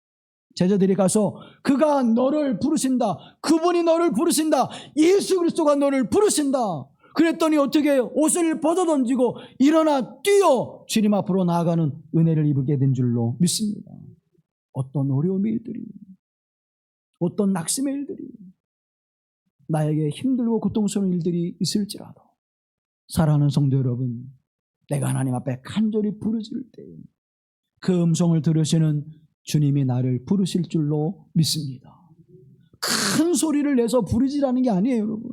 제자들이 가서 그가 너를 부르신다. 그분이 너를 부르신다. 예수 그리스도가 너를 부르신다. 그랬더니 어떻게 해요? 옷을 벗어던지고 일어나 뛰어 주님 앞으로 나아가는 은혜를 입게 된 줄로 믿습니다. 어떤 어려움의 일들이, 어떤 낙심의 일들이, 나에게 힘들고 고통스러운 일들이 있을지라도 사랑하는 성도 여러분, 내가 하나님 앞에 간절히 부르짖을 때 그 음성을 들으시는 주님이 나를 부르실 줄로 믿습니다. 큰 소리를 내서 부르짖으라는 게 아니에요, 여러분.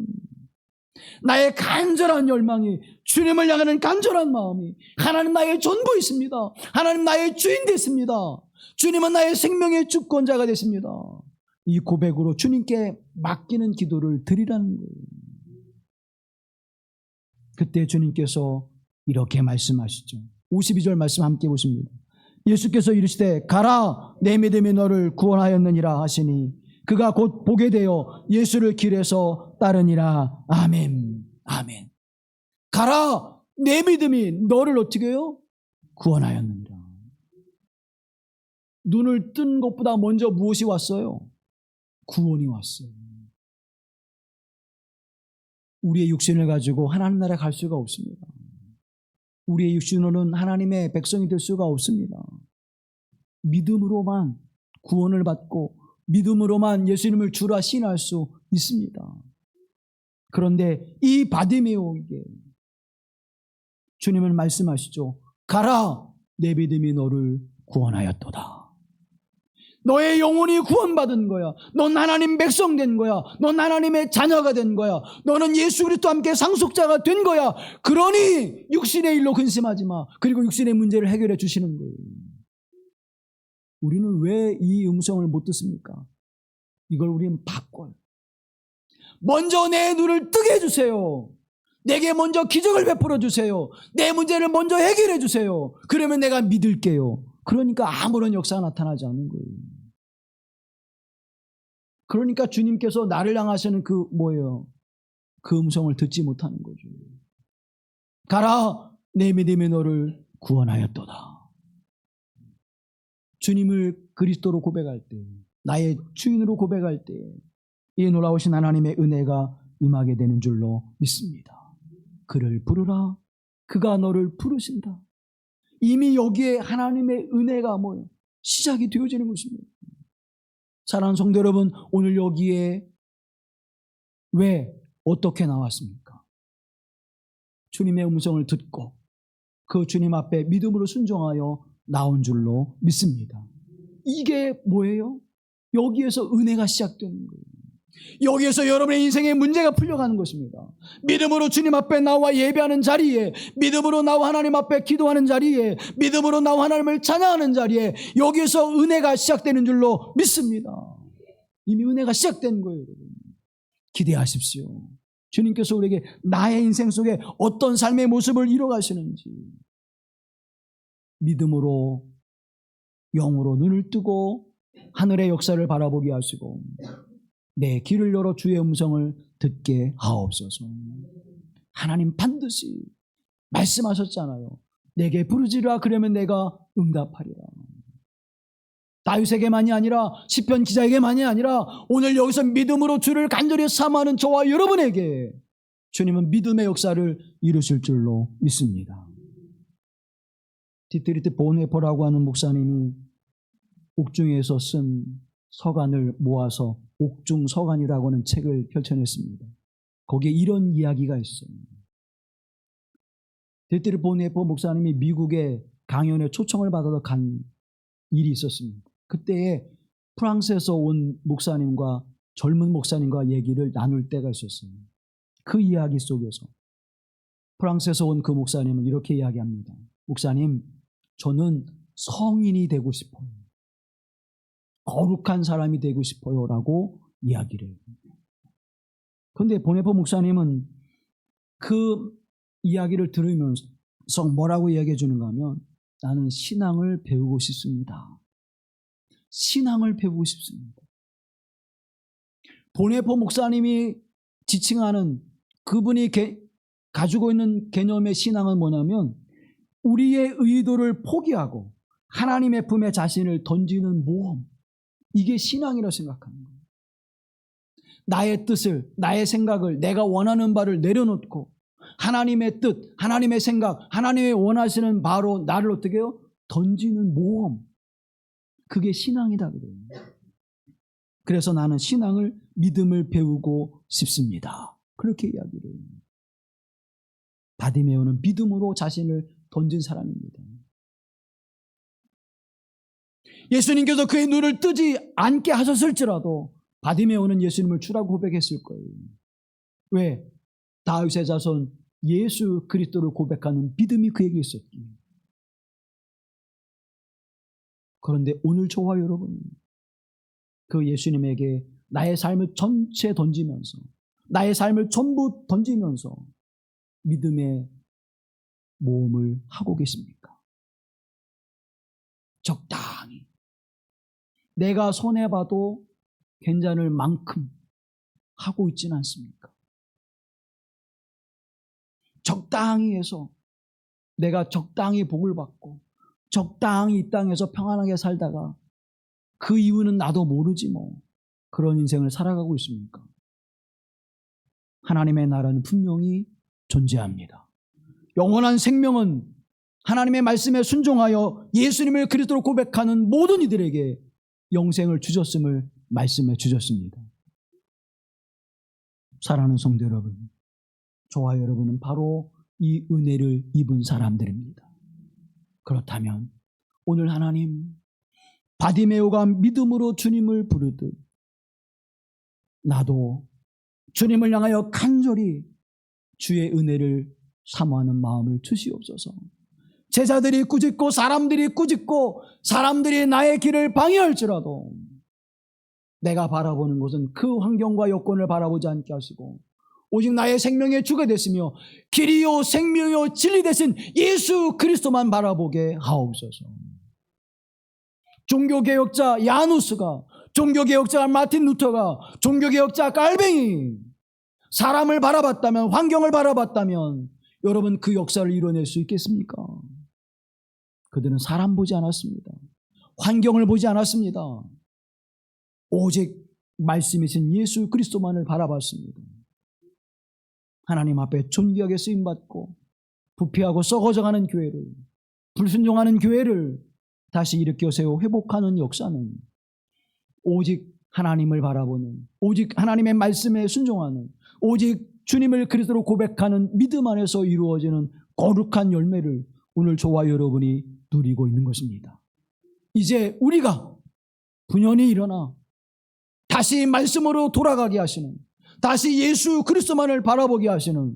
나의 간절한 열망이, 주님을 향하는 간절한 마음이, 하나님 나의 전부이십니다. 하나님 나의 주인 됐습니다. 주님은 나의 생명의 주권자가 되십니다. 이 고백으로 주님께 맡기는 기도를 드리라는 거예요. 그때 주님께서 이렇게 말씀하시죠. 52절 말씀 함께 보십니다. 예수께서 이르시되 가라 내 믿음이 너를 구원하였느니라 하시니 그가 곧 보게 되어 예수를 길에서 따르니라. 아멘. 아멘. 가라, 내 믿음이 너를 어떻게 해요? 구원하였느니라. 눈을 뜬 것보다 먼저 무엇이 왔어요? 구원이 왔어요. 우리의 육신을 가지고 하나님 나라에 갈 수가 없습니다. 우리의 육신으로는 하나님의 백성이 될 수가 없습니다. 믿음으로만 구원을 받고 믿음으로만 예수님을 주라 신할 수 있습니다. 그런데 이 바디메오에게 주님은 말씀하시죠. 가라, 내 믿음이 너를 구원하였도다. 너의 영혼이 구원받은 거야. 넌 하나님 백성 된 거야. 넌 하나님의 자녀가 된 거야. 너는 예수 그리스도와 함께 상속자가 된 거야. 그러니 육신의 일로 근심하지 마. 그리고 육신의 문제를 해결해 주시는 거예요. 우리는 왜 이 음성을 못 듣습니까? 이걸 우리는 바꿔요. 먼저 내 눈을 뜨게 해주세요. 내게 먼저 기적을 베풀어 주세요. 내 문제를 먼저 해결해 주세요. 그러면 내가 믿을게요. 그러니까 아무런 역사가 나타나지 않는 거예요. 그러니까 주님께서 나를 향하시는 그 뭐예요? 그 음성을 듣지 못하는 거죠. 가라, 내 믿음이 너를 구원하였도다. 주님을 그리스도로 고백할 때, 나의 주인으로 고백할 때 이 놀라우신 하나님의 은혜가 임하게 되는 줄로 믿습니다. 그를 부르라, 그가 너를 부르신다. 이미 여기에 하나님의 은혜가 뭐예요? 시작이 되어지는 것입니다. 사랑하는 성도 여러분, 오늘 여기에 왜 어떻게 나왔습니까? 주님의 음성을 듣고 그 주님 앞에 믿음으로 순종하여 나온 줄로 믿습니다. 이게 뭐예요? 여기에서 은혜가 시작되는 거예요. 여기에서 여러분의 인생의 문제가 풀려가는 것입니다. 믿음으로 주님 앞에 나와 예배하는 자리에, 믿음으로 나와 하나님 앞에 기도하는 자리에, 믿음으로 나와 하나님을 찬양하는 자리에 여기에서 은혜가 시작되는 줄로 믿습니다. 이미 은혜가 시작된 거예요. 여러분. 기대하십시오. 주님께서 우리에게 나의 인생 속에 어떤 삶의 모습을 이뤄가시는지 믿음으로 영으로 눈을 뜨고 하늘의 역사를 바라보게 하시고 내 귀를 열어 주의 음성을 듣게 하옵소서. 하나님 반드시 말씀하셨잖아요. 내게 부르지라 그러면 내가 응답하리라. 다윗에게만이 아니라 시편 기자에게만이 아니라 오늘 여기서 믿음으로 주를 간절히 사모하는 저와 여러분에게 주님은 믿음의 역사를 이루실 줄로 믿습니다. 디트리트 본웨퍼라고 하는 목사님이 옥중에서 쓴 서간을 모아서 옥중서간이라고 하는 책을 펼쳐냈습니다. 거기에 이런 이야기가 있어요. 디트리트 본웨퍼 목사님이 미국에 강연에 초청을 받아서 간 일이 있었습니다. 그때에 프랑스에서 온 목사님과 젊은 목사님과 얘기를 나눌 때가 있었어요. 그 이야기 속에서 프랑스에서 온 그 목사님은 이렇게 이야기합니다. 목사님, 저는 성인이 되고 싶어요. 거룩한 사람이 되고 싶어요 라고 이야기를 해요. 그런데 보네포 목사님은 그 이야기를 들으면서 뭐라고 이야기해 주는가 하면 나는 신앙을 배우고 싶습니다. 신앙을 배우고 싶습니다. 보네포 목사님이 지칭하는 그분이 가지고 있는 개념의 신앙은 뭐냐면 우리의 의도를 포기하고 하나님의 품에 자신을 던지는 모험. 이게 신앙이라고 생각하는 거예요. 나의 뜻을, 나의 생각을, 내가 원하는 바를 내려놓고 하나님의 뜻, 하나님의 생각, 하나님의 원하시는 바로 나를 어떻게 해요? 던지는 모험. 그게 신앙이다 그래요. 그래서 나는 신앙을, 믿음을 배우고 싶습니다. 그렇게 이야기를 해요. 바디메오는 믿음으로 자신을 던진 사람입니다. 예수님께서 그의 눈을 뜨지 않게 하셨을지라도 바디메오는 예수님을 주라고 고백했을 거예요. 왜? 다윗의 자손 예수 그리스도를 고백하는 믿음이 그에게 있었기에. 그런데 오늘 저와 여러분은 그 예수님에게 나의 삶을 전체 던지면서 나의 삶을 전부 던지면서 믿음의 모험을 하고 계십니까? 적당히 내가 손해봐도 괜찮을 만큼 하고 있지는 않습니까? 적당히 해서 내가 적당히 복을 받고 적당히 이 땅에서 평안하게 살다가 그 이유는 나도 모르지 뭐 그런 인생을 살아가고 있습니까? 하나님의 나라는 분명히 존재합니다. 영원한 생명은 하나님의 말씀에 순종하여 예수님을 그리스도로 고백하는 모든 이들에게 영생을 주셨음을 말씀해 주셨습니다. 사랑하는 성도 여러분, 저와 여러분은 바로 이 은혜를 입은 사람들입니다. 그렇다면 오늘 하나님 바디메오가 믿음으로 주님을 부르듯 나도 주님을 향하여 간절히 주의 은혜를 사모하는 마음을 주시옵소서. 제자들이 꾸짖고 사람들이 꾸짖고 사람들이 나의 길을 방해할지라도 내가 바라보는 것은 그 환경과 여건을 바라보지 않게 하시고 오직 나의 생명의 주가 됐으며 길이요 생명이요 진리 되신 예수 그리스도만 바라보게 하옵소서. 종교개혁자 야누스가, 종교개혁자 마틴 루터가, 종교개혁자 깔뱅이 사람을 바라봤다면, 환경을 바라봤다면 여러분 그 역사를 이뤄낼 수 있겠습니까? 그들은 사람 보지 않았습니다. 환경을 보지 않았습니다. 오직 말씀이신 예수 그리스도만을 바라봤습니다. 하나님 앞에 존귀하게 쓰임받고 부패하고 썩어져가는 교회를, 불순종하는 교회를 다시 일으켜 세워 회복하는 역사는 오직 하나님을 바라보는, 오직 하나님의 말씀에 순종하는, 오직 주님을 그리스도로 고백하는 믿음 안에서 이루어지는 거룩한 열매를 오늘 저와 여러분이 누리고 있는 것입니다. 이제 우리가 분연히 일어나 다시 말씀으로 돌아가게 하시는, 다시 예수 그리스도만을 바라보게 하시는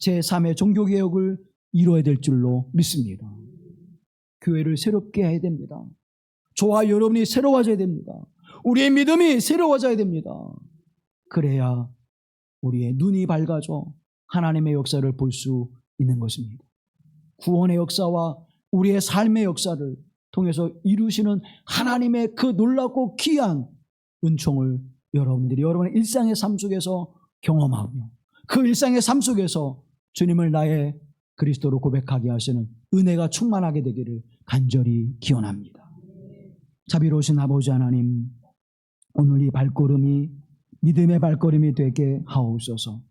제3의 종교개혁을 이루어야 될 줄로 믿습니다. 교회를 새롭게 해야 됩니다. 저와 여러분이 새로워져야 됩니다. 우리의 믿음이 새로워져야 됩니다. 그래야 우리의 눈이 밝아져 하나님의 역사를 볼 수 있는 것입니다. 구원의 역사와 우리의 삶의 역사를 통해서 이루시는 하나님의 그 놀랍고 귀한 은총을 여러분들이 여러분의 일상의 삶 속에서 경험하며 그 일상의 삶 속에서 주님을 나의 그리스도로 고백하게 하시는 은혜가 충만하게 되기를 간절히 기원합니다. 자비로우신 아버지 하나님, 오늘 이 발걸음이 믿음의 발걸음이 되게 하옵소서.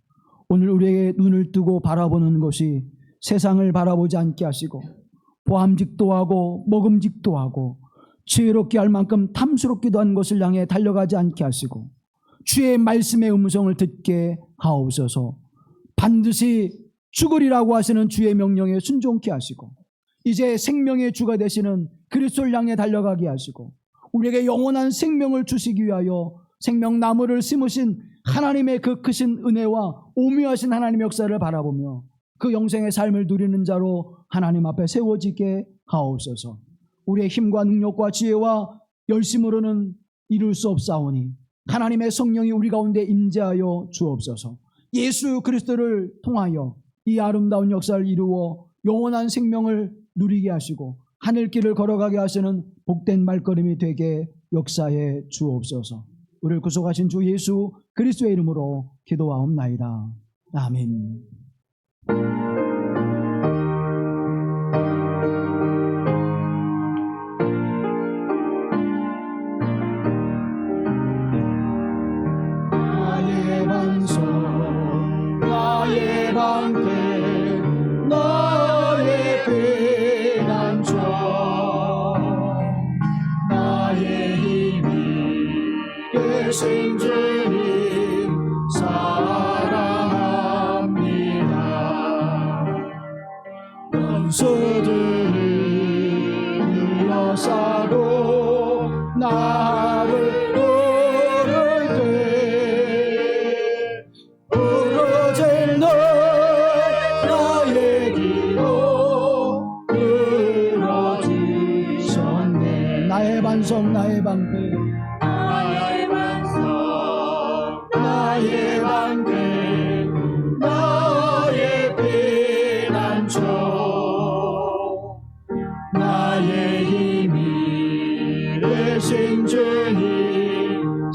오늘 우리에게 눈을 뜨고 바라보는 것이 세상을 바라보지 않게 하시고 보암직도 하고 먹음직도 하고 지혜롭게 할 만큼 탐스럽기도 한 것을 향해 달려가지 않게 하시고 주의 말씀의 음성을 듣게 하옵소서. 반드시 죽으리라고 하시는 주의 명령에 순종케 하시고 이제 생명의 주가 되시는 그리스도를 향해 달려가게 하시고 우리에게 영원한 생명을 주시기 위하여 생명나무를 심으신 하나님의 그 크신 은혜와 오묘하신 하나님의 역사를 바라보며 그 영생의 삶을 누리는 자로 하나님 앞에 세워지게 하옵소서. 우리의 힘과 능력과 지혜와 열심으로는 이룰 수 없사오니 하나님의 성령이 우리 가운데 임재하여 주옵소서. 예수 그리스도를 통하여 이 아름다운 역사를 이루어 영원한 생명을 누리게 하시고 하늘길을 걸어가게 하시는 복된 말걸음이 되게 역사해 주옵소서. 우리를 구속하신 주 예수 그리스도의 이름으로 기도하옵나이다. 아멘. 나의 반석, 나의 방패, 나의 피난처, 나의 힘이 되신 주님 사랑합니다. 원수들이 둘러싸고 나를 부를 때 부러질 나의 기도 들어주셨네. 나의 반석 나의 방패, 나의 반석 나의 방패, 나의 피난처, 나의 힘이 되신 주님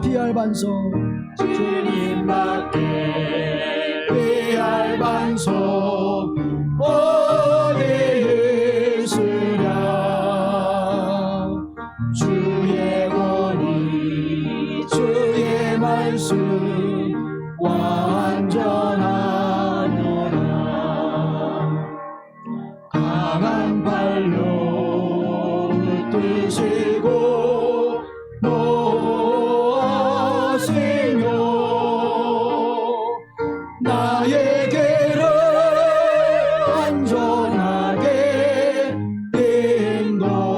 주님밖에 피할 반석 주님밖에 피할 반석 어디 있으랴. 주의 권위 주의 말씀 완전하노라. 강한 발로 붙드시고 노하시며 나의 길을 안전하게 인도하신다.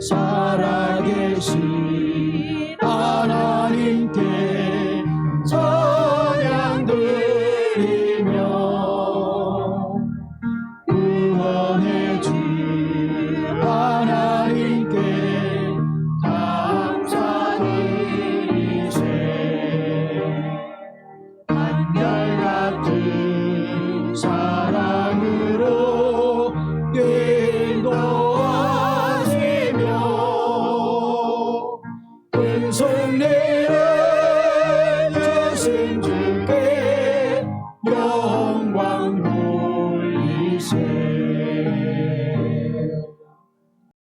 살아계신 하나님께 찬양 드리며 구원의 주 하나님께 감사드리세. 한결같은 사랑으로 인도하시며 은총리를 주신 주께 영광 돌리세.